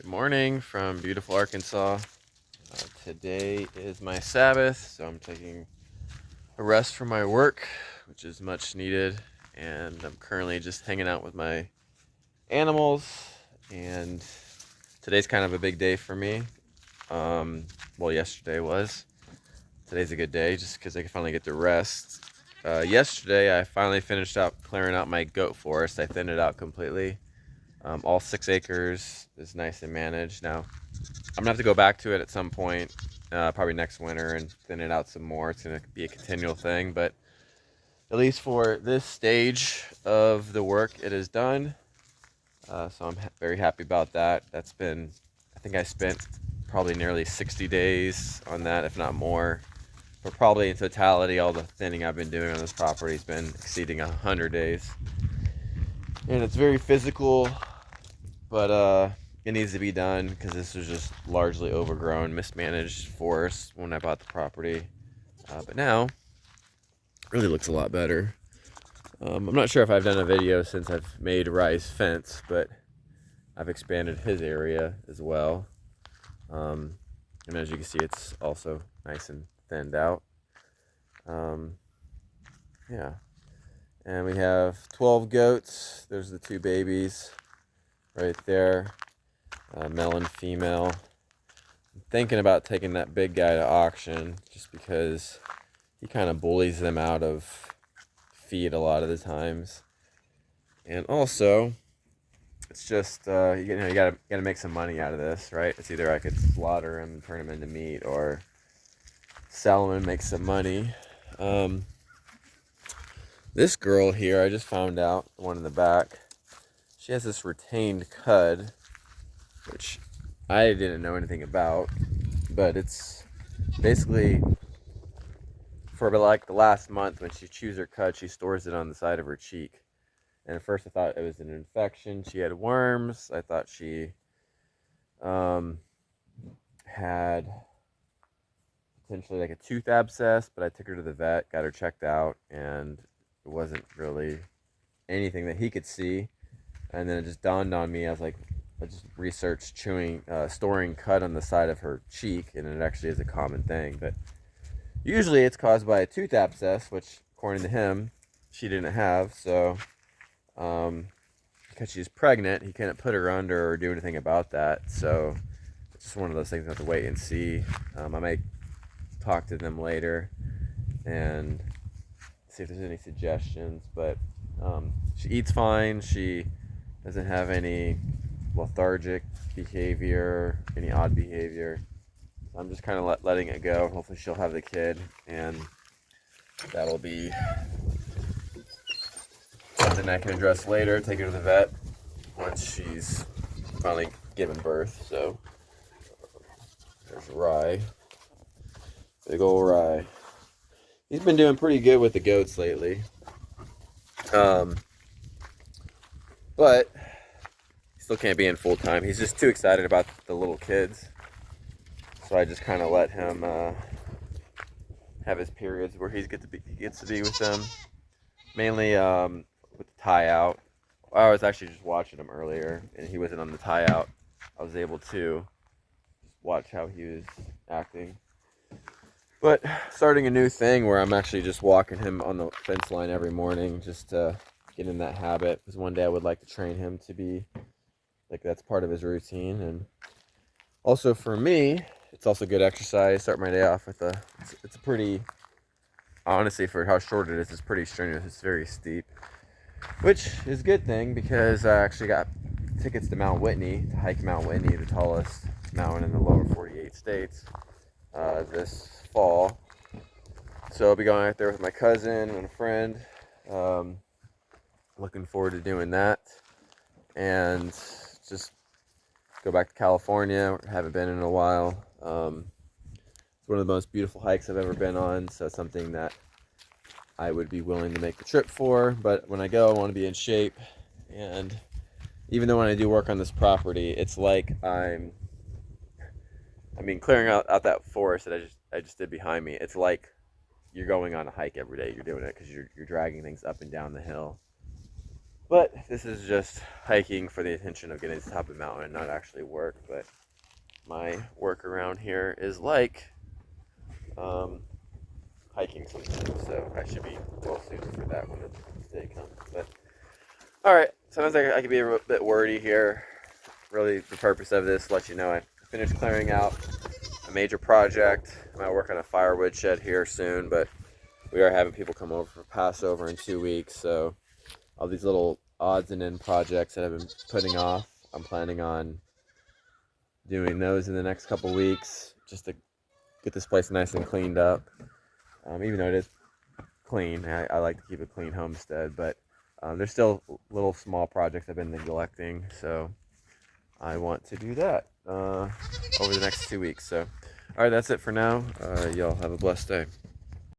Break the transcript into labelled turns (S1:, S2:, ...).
S1: morning from beautiful Arkansas. Today is my Sabbath, so I'm taking a rest from my work, which is much needed. And I'm currently just hanging out with my animals. And today's kind of a big day for me. Well, yesterday was. Today's a good day just because I can finally get to rest. Yesterday, I finally finished up clearing out my goat forest. I thinned it out completely. All 6 acres is nice and managed. Now, I'm gonna have to go back to it at some point, probably next winter, and thin it out some more. It's gonna be a continual thing, but at least for this stage of the work, it is done. So I'm very happy about that. I think I spent probably nearly 60 days on that, if not more. But probably in totality, all the thinning I've been doing on this property has been exceeding 100 days. And it's very physical, but it needs to be done because this was just largely overgrown, mismanaged forest when I bought the property. But now, it really looks a lot better. I'm not sure if I've done a video since I've made Rye's fence, but I've expanded his area as well. And as you can see, it's also nice and thinned out. Yeah. And we have 12 goats. There's the 2 babies right there. Male and female. I'm thinking about taking that big guy to auction just because he kind of bullies them out of feed a lot of the times. And also, it's just you gotta make some money out of this, right? It's either I could slaughter him and turn him into meat, or sell him and make some money. This girl here, I just found out, the one in the back, she has this retained cud, which I didn't know anything about, but it's basically for like the last month when she chews her cud, she stores it on the side of her cheek. And at first I thought it was an infection. She had worms. I thought she had potentially like a tooth abscess, but I took her to the vet, got her checked out, and it wasn't really anything that he could see. And then it just dawned on me. I just researched storing cud on the side of her cheek, and it actually is a common thing. But usually it's caused by a tooth abscess, which according to him, she didn't have. So because she's pregnant, he couldn't put her under or do anything about that. So it's just one of those things I have to wait and see. I may talk to them later and see if there's any suggestions. But she eats fine. She doesn't have any lethargic behavior, any odd behavior. So I'm just kind of letting it go. Hopefully she'll have the kid, and that'll be something I can address later. Take her to the vet once she's finally given birth. So there's Rye. Big ol' Rye. He's been doing pretty good with the goats lately. But he still can't be in full time. He's just too excited about the little kids. So I just kind of let him have his periods where he gets to be with them. Mainly with the tie out. I was actually just watching him earlier, and he wasn't on the tie out. I was able to just watch how he was acting. But starting a new thing where I'm actually just walking him on the fence line every morning just to get in that habit. Because one day I would like to train him to be like that's part of his routine. And also for me, it's also good exercise. Start my day off with it's a pretty, honestly, for how short it is, it's pretty strenuous. It's very steep, which is a good thing because I actually got tickets to Mount Whitney, to hike Mount Whitney, the tallest mountain in the lower 48 states, this fall. So I'll be going out there with my cousin and a friend. Looking forward to doing that, and just go back to California. Haven't been in a while. It's one of the most beautiful hikes I've ever been on, so it's something that I would be willing to make the trip for. But when I go, I want to be in shape. And even though when I do work on this property, it's like clearing out that forest that I just did behind me. It's like you're going on a hike every day. You're doing it because you're dragging things up and down the hill. But this is just hiking for the intention of getting to the top of the mountain, not actually work. But my work around here is like um, hiking sometimes, so I should be well suited for that when the day comes. But all right, sometimes I can be a bit wordy here. Really, the purpose of this, let you know I finished clearing out a major project. I might work on a firewood shed here soon, but we are having people come over for Passover in 2 weeks, so all these little odds and end projects that I've been putting off, I'm planning on doing those in the next couple weeks just to get this place nice and cleaned up. Even though it is clean, I like to keep a clean homestead, but there's still little small projects I've been neglecting, so I want to do that over the next 2 weeks. So, all right, that's it for now. Y'all have a blessed day.